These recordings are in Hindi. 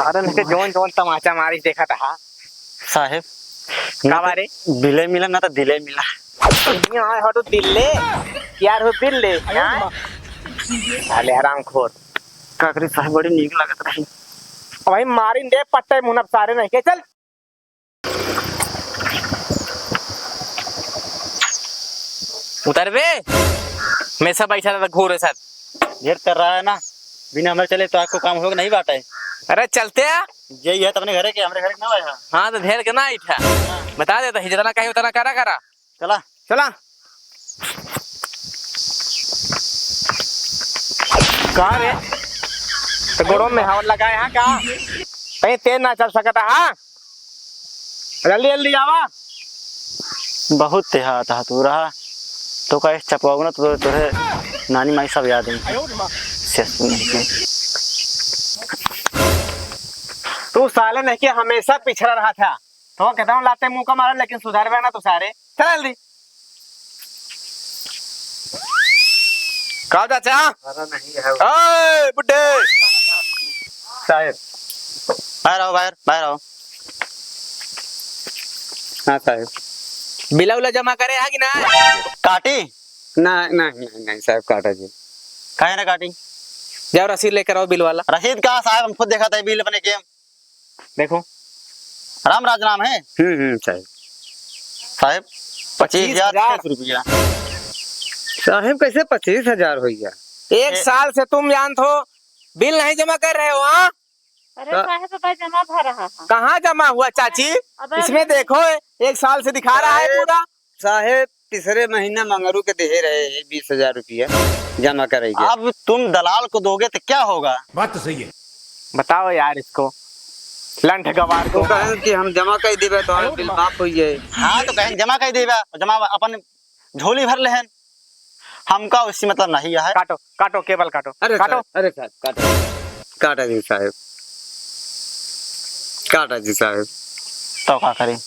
सारे ने जोन जोन तमाचा मारी देखा था साहेब का बारे बिले मिला ना तो दिले मिला। यहाँ हो तो दिल्ले यार हो दिल्ले साले हरामखोर का करी साहेब बड़ी नीक लागत रही। भाई मारिन दे पट्टे मुनब सारे नहीं के चल उतर बे मैं सब बैठा था घोड़े साथ ढेर कर रहा है ना, बिना हमारे चले तो आपको काम होगा नहीं बात है। अरे चलते आ यही है तो अपने घरे के हमारे घरे के ना आया। हाँ तो ढेर के ना इठा बता देता हिजरा कहीं उतना करा करा चला चला कहा रे तो गोड़ों में हवा लगाए हाँ कहा कहीं तेज ना चल सकता हाँ जल्दी जल्दी आवा बहुत तेहा था तू रहा तो का चपवाऊ ना तो तुझे नानी माई सब याद है। तू साले नहीं कि हमेशा पिछड़ा रहा था तो कहता हूँ लाते मुंह का मारा लेकिन सुधार ना तो सारे चल जल्दी कहा चाचा बुड्ढे साहेब बाहर आओ बाहर आओ। हाँ साहेब बिला उला जमा करे है कि ना काटी नहीं साहब काटा जी काहे ना काटी। जाओ रसीद लेकर आओ बिल वाला रसीद का साहब हम खुद देखा था बिल अपने के देखो राम राज नाम है। साहब साहेब 25,000 रुपया। साहब कैसे 25,000 हो गया। एक साल से तुम जानते हो बिल नहीं जमा कर रहे हो हाँ अरे साहब तो जमा भर रहा था। कहाँ जमा हुआ चाची इसमें देखो एक साल से दिखा रहा है पूरा। साहेब तीसरे महीना मंगरू के दे रहे हैं 20,000 रुपया जमा करेंगे। अब तुम दलाल को दोगे तो क्या होगा। बात तो सही है। बताओ यार इसको लंठ गवार को कहें कि हम जमा कर देवे तो बिल माफ हो जाए। हाँ तो कहें जमा कर देगा जमा अपन झोली भर लेहन हमका उससे मतलब नहीं है। काटो काटो केबल काटो अरे काटो अरे साहब काटा जी साहब काटा जी साहब तो क्या करें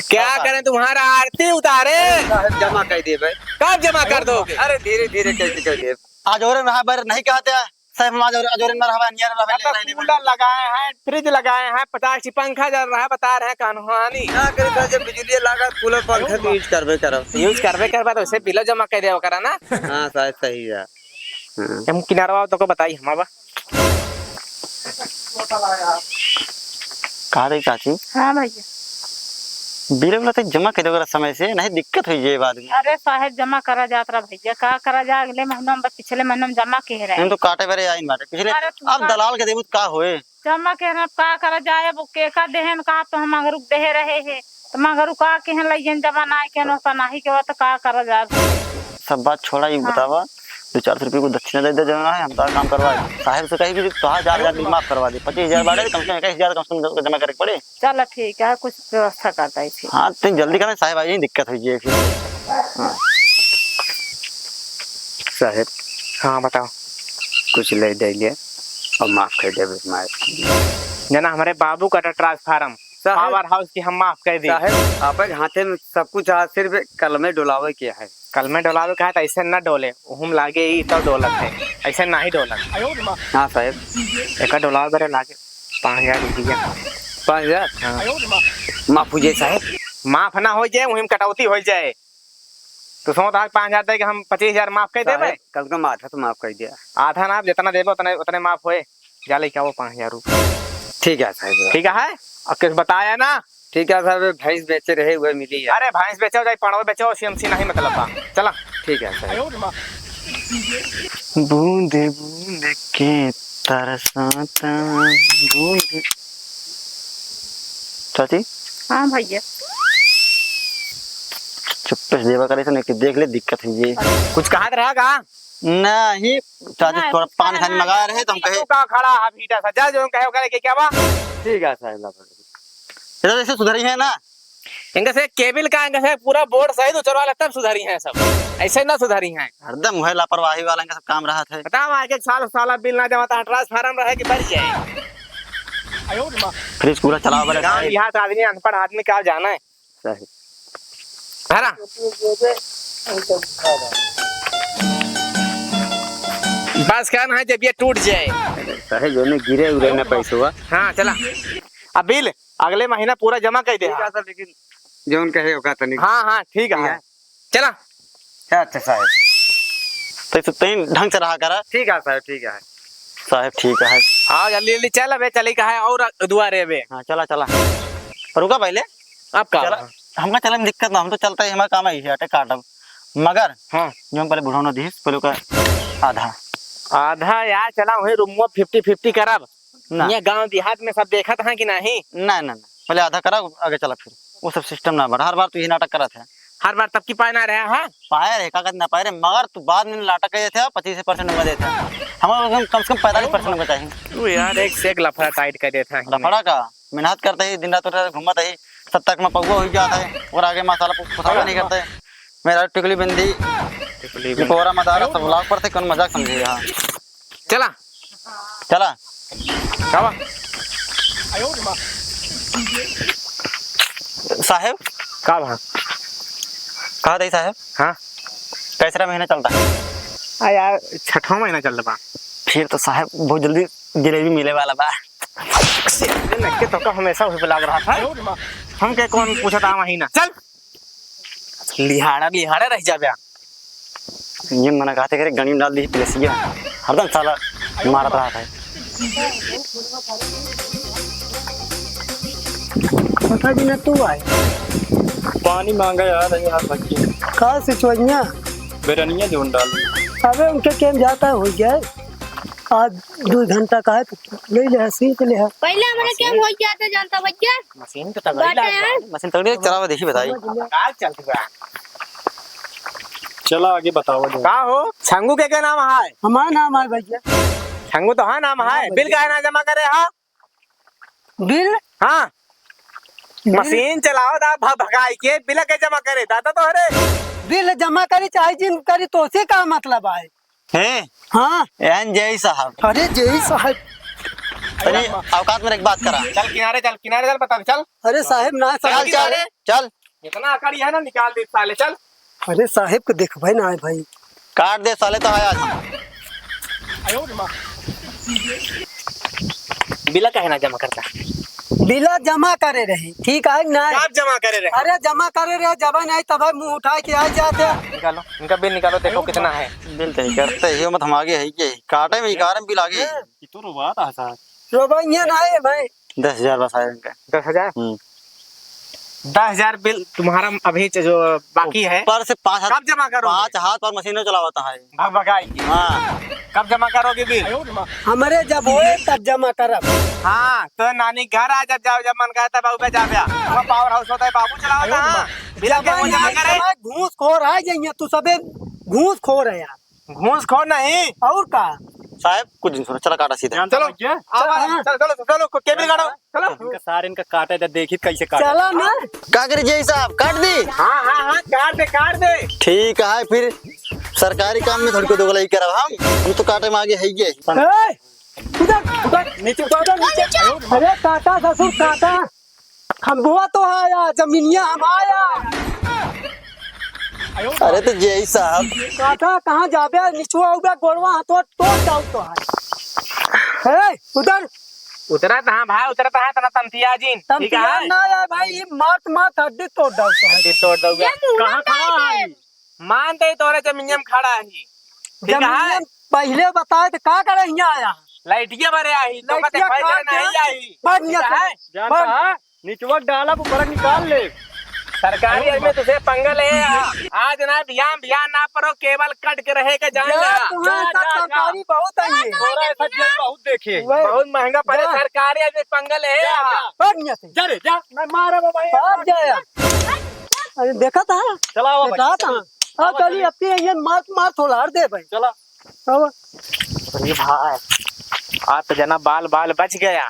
क्या करें तुम्हारा आरती उतारे साहब जमा कर देवे। कब जमा कर दोगे अरे धीरे धीरे कैसे कर दे। आज और रहा बर नहीं कहते साहब हम आज और में रहा नियर रहा कूलर लगाए हैं फ्रिज लगाए हैं 50 पंखा चल रहा है बता रहे हैं कहानी ना करे जब बिजली लगा कूलर पंखा भी यूज करबे करो यूज करबे तो उसे बिल जमा कर दिया करा ना। हां शायद सही है। हम किनारा तो को बताइए हमारा कहा रही चाची। हाँ भैया बिल वाला तो जमा कर दोगे समय से नहीं दिक्कत हुई है बाद में। अरे साहब जमा करा जात रहा भैया का करा जा अगले महीना में पिछले महीने में जमा कह रहे हम तो काटे बरे आई बाटे पिछले अरे अब दलाल के देबूत का होए जमा कह रहे का करा जाए अब के का देहन का तो हम अगर दे रहे हैं तो मगर का केहन लइयन जमा ना के नो नहीं के तो का करा जा। सब बात छोड़ा ये बतावा 200-400 रुपये को दक्षिणा दे जमा है हम तो काम करवाए साहब से कही कि तो 4,000 माफ करवा दे 25,000 बाड़े कम से कम 21,000 कम से कम जमा करे पड़े। चल ठीक है कुछ व्यवस्था करता है फिर। हाँ तो जल्दी करना साहब आई दिक्कत हुई है फिर। साहब हाँ बताओ कुछ ले दे और माफ कर देवे जना हमारे बाबू का ट्रांसफार्म पावर हाउस की हम माफ कर दी। साहब आप हाथे में सब कुछ सिर्फ कल में डोलावे के है। कल में डोलावे का है तो ऐसे न डोले हम लागे ही तब डोलत है ऐसे ना ही डोलत। हाँ साहब एक डोलावे बरे लागे 5,000 रुपया 5,000 माफ हो जाए साहब। माफ ना हो जाए वही कटौती हो जाए तो समझ 5,000 दे के हम 25,000 माफ कर देवे। कल का माथा तो माफ कर दिया आधा ना जितना देवे उतने माफ होए जाले क्या वो 5,000 रुपया। ठीक है साहब ठीक है और किस बताया ना। ठीक है साहब भैंस बेचे रहे हुए मिली है। अरे भैंस बेचो जाए पड़ो बेचो सीएमसी नहीं मतलब बा चला ठीक है साहब। बूंद बूंद के तरसाता बूंद। चाची हाँ भैया चुप्पे से देवा करे तो नहीं देख ले दिक्कत हुई है। कुछ कहा रहा का नहीं चाची थोड़ा पानी खाने मंगा रहे तो हम कहे का खड़ा है भीटा सा जा जो कहे करे क्या बा। ठीक है साहब इधर ऐसे सुधरी है ना इनका से केबल का इनका से पूरा बोर्ड सही उचरवा तब सुधारी है सब ऐसे ना सुधारी है। हरदम है लापरवाही वाला इनका सब काम रहा था। बताओ आगे साल साला बिल ना जमा ट्रांसफार्म रहे कि बढ़ जाए फ्रिज पूरा चला बड़े यहाँ तो आदमी अनपढ़ आदमी क्या जाना है साहब। है ना बस कहना है जब ये टूट जाए। साहेब जो ने गिरे उरे ना पैसे हुआ। हाँ चला, अब बिल अगले महीना पूरा जमा कर दे। लेकिन जोन कहे होगा तो नहीं। हाँ हाँ ठीक है, चला। अच्छा साहब, तो तीन ढंग से रहा करा। ठीक है साहब, ठीक है साहब ठीक है। आओ जल्दी जल्दी चल, अबे चले का है और दुआरे अबे। हाँ चला चला, पर रुका पहले। अब का चला, हमका चले में दिक्कत ना, हम तो चलता है, हमारा काम है इसे अटे काटब, मगर हाँ जो हम पहले बुढ़ाना दी पहले का आधा आधा यार, चला वही रूम 50-50 करब ना ये गांव देहात में सब देखत है कि नहीं। ना ना ना, पहले आधा करा आगे चला, फिर वो सब सिस्टम ना बढ़ा। हर बार तू ये नाटक करा था, हर बार तब की पाए ना रहे। हाँ पाए रे कागज ना पाए रे, मगर तू बाद में नाटक करे थे 25% नंबर देते हमारे कम से कम 45% नंबर चाहिए। तू यार एक से एक लफड़ा टाइट कर देता है। लफड़ा का मेहनत करते ही दिन रात घूमत है, 70 में पौवा हो जाता है और आगे मसाला पुसाला नहीं करते। मेरा टिकली बिंदी पोरा मदारा सब लाग पर थे, कौन मजाक समझे। हाँ चला चला चला साहेब। का वहाँ कहा था साहेब, हाँ कैसा महीना चलता है? यार 6वां महीना चल रहा। फिर तो साहेब बहुत जल्दी जलेबी मिले वाला बा। नक्के तो का हमेशा हुई लग रहा था। हम के कौन पूछा था महीना, चल लिहाड़ा लिहाड़ा रह जाबे। ये मना कहते करे गनी में डाल दी प्लेसिया, हरदम साला मारत रहा था। पता भी ना तू आए पानी मांगा यार बच्चे कहा सिचुइया बेरनिया जोन डाल अबे उनके केम जाता हो जाए आज 2 घंटा का है तो ले ले सीख ले। पहले हमारे केम हो जाता जानता बच्चा मशीन तो तगड़ी लग रहा है। मशीन तगड़ी चलावा देखी बताई। का चल रहा है? चला आगे बताओ जो। का हो छंगू के नाम है? हमारा नाम है भैया। छंगू तो हाँ नाम है। बिल का ना जमा करे। हाँ बिल हाँ मशीन चलाओ दा भगाई के बिल के जमा करे दादा तो अरे बिल जमा करी चाहे जिन करी तो से का मतलब है? हैं हाँ एन जय साहब, अरे जय साहब, अरे औकात में एक बात करा। चल किनारे चल बता चल। अरे साहेब ना चल साहेब, चल चल, इतना अकड़ी है ना, निकाल दे साले। चल अरे साहेब को देख भाई ना है भाई, काट दे साले तो आया था। बिल का है ना जमा करता। बिला जमा करे रहे ठीक है ना? आप जमा करे रहे। अरे जमा करे रहे जब नहीं तब मुंह उठा के आ जाते। निकालो इनका बिल निकालो, देखो कितना है। बिल तो नहीं करते ही मत, हम आगे है के काटे में इकार में बिल आगे। तो रुआ था साहब, रोबैया ना है भाई। 10,000 बस आया इनका। 10,000 10,000 बिल तुम्हारा अभी जो बाकी है। पर से 5 हाथ, कब जमा करोगे? 5 हाथ पर मशीन चलावाता है। भगाई की। हाँ कब जमा करोगे बिल? हमारे जब होए तब जमा करब। हाँ तो नानी घर आ जब जाओ, जब मन करता बाबू पे जाबे। वो पावर हाउस होता है, बाबू चलावता। हाँ बिल के वो जमा करे। घूस खोर है जइया तू सबे घूस खोर है यार। घूस खो नहीं और का साहब कुछ दिन सुनो, चला काटा सीधे। चलो चलो के बिल काटो चलो। इनका सारे इनका काटे थे, देखी कैसे काटे। चला ना का करे जय साहब, काट दी। हाँ काट दे। ठीक है, फिर सरकारी काम में थोड़ी को दोगलाई करब हम तो काटे में आगे है ही। ए, उधर नीचे उधर नीचे। अरे काका ससुर काका, हम बुआ तो आया जमीनिया हम आया। अरे तो जय साहब काका कहाँ जाबे निचुआ उबे गोरवा तो जाऊ तो है। ए उधर उतरा था भाई, उतरा था तना तंतिया जी। ठीक तमतिया है ना है भाई, मात हड्डी तोड़ दऊ तो है। तोड़ दोगे। कहाँ खड़ा है? मानते ही तोरे जमीन में खड़ा है। ठीक है जमीनिया पहले बताए तो का करे यहाँ आया? लाइटिया भरे आई तो कहते लाइटिया भाई काट नहीं दे। आई। बढ़िया ठीक है? जानता है निचवक डाला ऊपर निकाल ले। सरकारी आदमी तुझे पंगल है। आज ना ध्यान ना परो, केवल कट के रहे के जान ले। तुम्हारे साथ सरकारी बहुत है ये। थोड़ा ऐसा जेल बहुत देखे। बहुत महंगा पड़े। जा। सरकारी आदमी पंगल है। बढ़िया से जा रे जा, मैं मारा बाबा। सब जाया। अरे देखा था चलाओ देखा था। अब चली अपनी ये मार थोड़ा दे भाई। चला। अब अरे भाई आज तो जना बाल बच गया।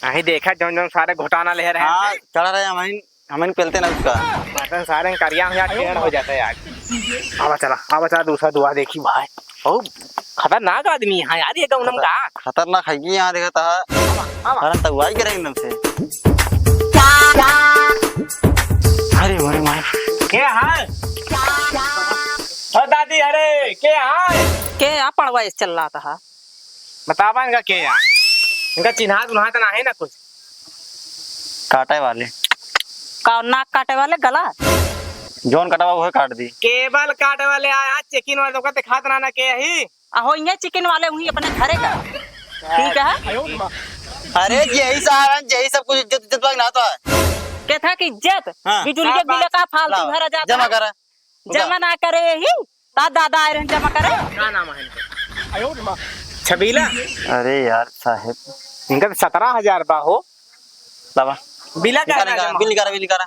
अही देखा जौन सारे घोटाना ले रहे हाँ हैं। चढ़ा रहे हमें पेलते ना उसका बर्तन सारे करिया में टेढ़ हो जाता है आज। आवा चला दूसरा दुआ देखी भाई। बहुत खतरनाक आदमी है यार ये गौनम का। खतरनाक है कि यहाँ देखा था हरन तक वाई करेंगे एकदम से। अरे मारे के है? ओ दादी अरे के के यहाँ पड़वा चल रहा था। बतावा इनका के यहाँ, इनका चिन्हात उन्हात ना है ना कुछ। काटे वाले का नाक काटे वाले गला जोन कटावा वो काट दी। केबल काटे वाले आया, चेकिन वाले तो कहते खात ना के ही। हो ये चिकन वाले हुई अपने घरे का। ठीक है। अरे यही साहब यही सब कुछ इज्जत इज्जत ना तो है। क्या था कि इज्जत हाँ। बिजुली के बिल का फालतू भरा जाता जमा करा जमा ना करे ही ता दादा आए रहे जमा करे। क्या नाम है इनका? छबीला। अरे यार साहेब इनका 17,000 बा हो। लावा बिला का बिल निकाला।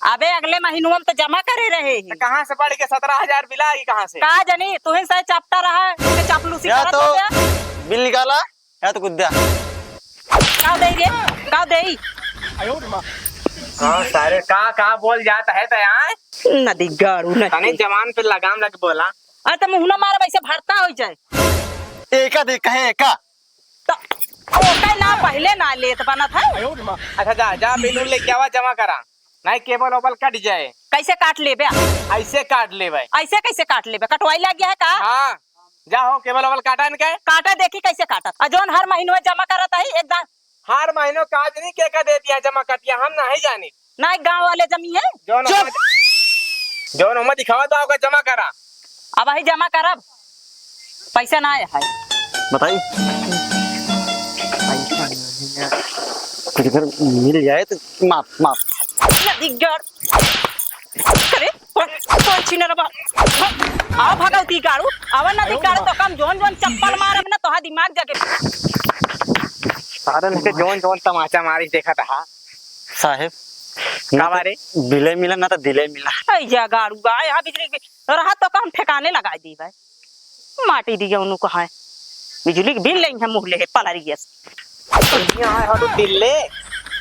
अबे अगले महीनों में तो जमा करे रहे ही। कहाँ से पढ़ के 17,000 बिला आई कहाँ से? कहा जानी तुम्हें सही चापता रहा है चापलूसी या करत तो हो गया। बिल निकाला या तो कुद्या काव दे रे काव दे हाँ सारे का बोल जाता है तो यहाँ नदी गाड़ू तने नहीं जवान पे लगाम लग बोला। अरे तो मुहना मार वैसे भरता हो जाए एका देख कहे एका तो ओका ना पहले ना लेत बना था। अच्छा जा जा बिल उल लेके आवा जमा करा, नहीं केबल ओबल कट जाए। कैसे काट ले बे ऐसे काट ले भाई। ऐसे कैसे काट ले बे कटवाई लग गया है का। हाँ जाओ केबल ओबल काटा इनके। काटा देखी कैसे काटा अजोन हर महीने में जमा करता है एकदम हर महीनों काज नहीं के दे दिया जमा कर दिया, हम नहीं जानी। ना गांव वाले जमी है जो दिखावा तो आपका जमा करा। अब वही जमा करब पैसा ना आया है बताइए कुछ अगर मिल जाए तो माफ नदी गाड़ करे कौन छीने रबा आ भगवती गाड़ू अब नदी गाड़ू तो कम जोन जोन चप्पल मारब ना तोहा दिमाग जगे सारे ने जोन तमाचा मारी देखा था साहेब कावारे बिले मिला ना तो दिले मिला। ऐजा गाड़ू गा यहाँ बिजली रहा तो कम ठिकाने लगा दी भाई माटी दिया उन्हों को है बिजली के बिल लेंगे मुँह ले पलरी गैस यहाँ है तो बिल्ले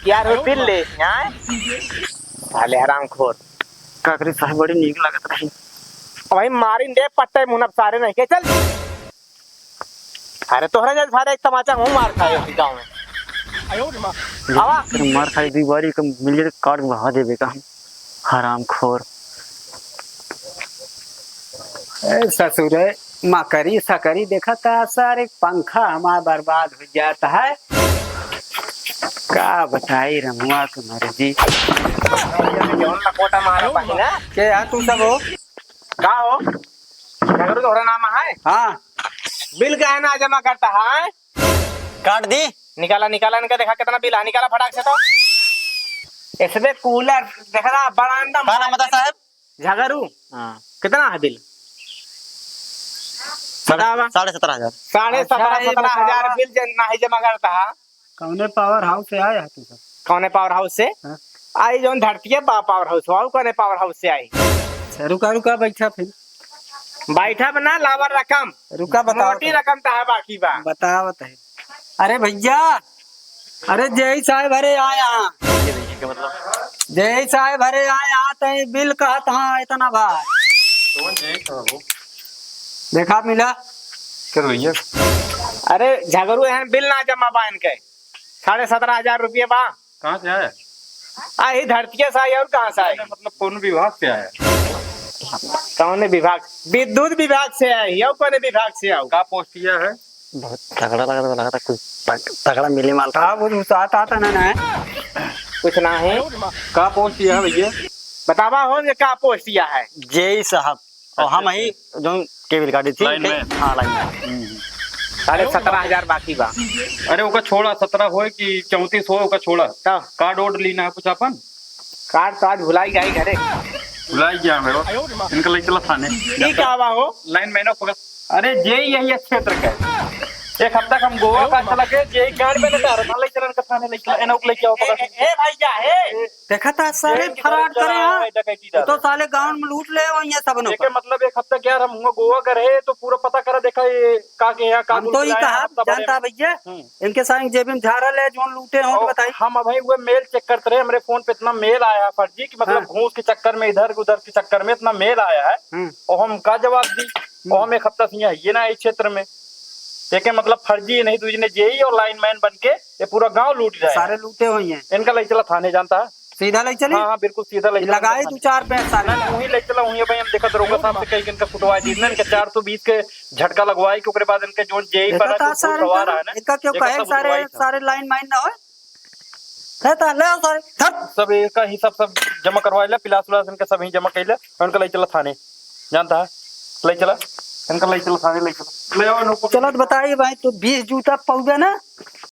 यार हो बिल्ले यहाँ साले हराम खोर काकरी साहब बड़ी नीक लागत रही। भाई मारिन दे पट्टे मुनब सारे नहीं के चल। अरे तोहरा जैसे सारे एक तमाचा हूँ मार खाए उसी गाँव में। आवा मार खाई दी बारी कम मिल जाए काट बहा देवे का हम हराम खोर। ससुर मकरी सकरी देखा था सर एक पंखा हमारा बर्बाद हो जाता है। का बताई रमुआ की मर्जी कोटा मारा पाहिना के तू सब हो का हो नगरो तोहरा नाम है। हाँ बिल का है ना जमा करता है काट दी निकाला इनका देखा कितना बिल है निकाला फटाक से तो। इसमें कूलर देखा था बरामदा खाना मता साहब झगड़ू हाँ कितना है बिल? 17,500 17,000 बिल नहीं जमा करता है। कौने पावर हाउस से आया तू सब? कौने पावर हाउस से हाँ? आई जो धरती है पावर हाउस वाऊ कौने पावर हाउस से आई। रुका बैठा फिर बैठा बना लावर रकम रुका बताओ मोटी रकम तो है बाकी बा बतावत है। अरे भैया अरे जय साहब अरे आया मतलब जय साहब अरे आया तो बिल कहत हाँ इतना भाई देखा मिला। अरे झगड़ू है बिल ना जमा बा इनके 17,500 रुपये बा। कहाँ से आया? आई धरती से आई और कहाँ से आई? मतलब कौन विभाग से आया? कौन विभाग? विद्युत विभाग से आई और कौन विभाग से आओ? का पोस्ट किया है? बहुत तगड़ा लगा था कुछ तगड़ा मिले माल था। वो आता ना कुछ ना है का पोस्ट किया है भैया? बतावा हो ये का पोस्ट किया है? जय साहब और हम ही जो केबल काटी थी लाइन में। हाँ लाइन में 17,500 बाकी बा। अरे ओका छोड़ा 17 हो कि 34 हो ओका छोड़ा तब कार्ड ओड लीना है कुछ अपन कार्ड तो आज भुलाई गई घरे बुलाई गया मेरे इनका ले चला थाने की कहवा हो लाइन में ना पकड़। अरे जे यही क्षेत्र का है। एक हफ्ता हम गोवा का चला के जे गाड़ी में ना रहा ले चलन का थाने ले चला एनोक लेके आओ पकड़। ए भैया हे देखा था सारे फराड करे यहाँ तो साले गाँव में लूट ले और ये सब के मतलब एक हफ्ता क्या हम गोवा का रहे तो पूरा पता करा देखा ये का के यहाँ का हम तो ये कहा जानता भैया इनके साथ जेब में झाड़ा ले जो लूटे हो तो बताइए। हम भाई वो मेल चेक करते रहे हमारे फोन पे इतना मेल आया है फर्जी कि मतलब घूस के चक्कर में इधर उधर के चक्कर में इतना मेल आया है और हम का जवाब दी और हम एक हफ्ता से यहाँ ये ना इस क्षेत्र में देखे मतलब फर्जी नहीं तुझने जेई और लाइनमैन बन के ये पूरा गांव लूट रहा है। सारे लूटे हुए हैं इनका ले चला थाने जानता है सीधा ले चली हाँ हाँ बिल्कुल सीधा ले चला लगाए तू 4 पैसा ना ना वही ले चला वही भाई हम देखा दरोगा साहब से कई इनका फुटवाई दी ना इनके 420 के झटका लगवाई के ओकरे बाद इनके जो जेई पर सवार है ना इनका क्यों कहे सारे लाइन माइन ना हो रहता ले आओ सारे धर सब इसका हिसाब सब जमा करवाए ला पिलास उलास इनका सब ही जमा कैला और इनका ले चला थाने जानता है ले चला इनका ले चला थाने ले चला ले आओ इनको। चलो तो बताइए भाई तो 20 जूता पौगा ना